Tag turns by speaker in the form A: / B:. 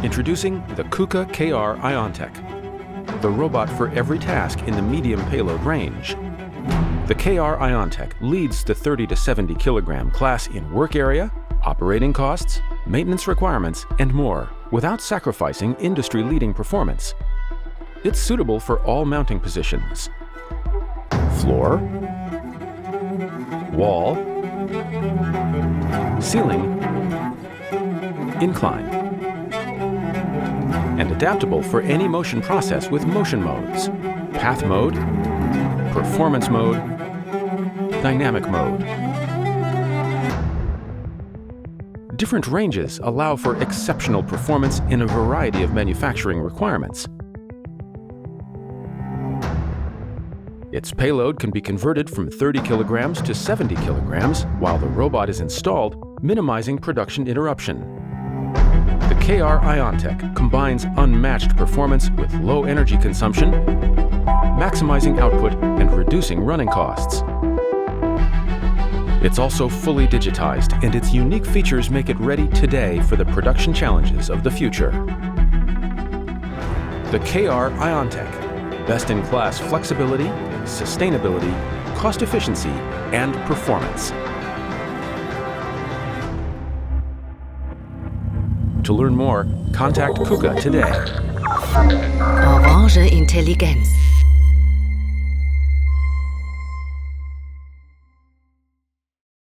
A: Introducing the KUKA KR IONTEC, the robot for every task in the medium payload range. The KR IONTEC leads the 30 to 70 kilogram class in work area, operating costs, maintenance requirements, and more, without sacrificing industry-leading performance. It's suitable for all mounting positions: floor, wall, ceiling, incline, and adaptable for any motion process with motion modes: path mode, performance mode, dynamic mode. Different ranges allow for exceptional performance in a variety of manufacturing requirements. Its payload can be converted from 30 kilograms to 70 kilograms while the robot is installed, minimizing production interruption. The KR IONTEC combines unmatched performance with low energy consumption, maximizing output and reducing running costs. It's also fully digitized, and its unique features make it ready today for the production challenges of the future. The KR IONTEC, best-in-class flexibility, sustainability, cost efficiency, and performance. To learn more, contact KUKA today.
B: Orange Intelligenz.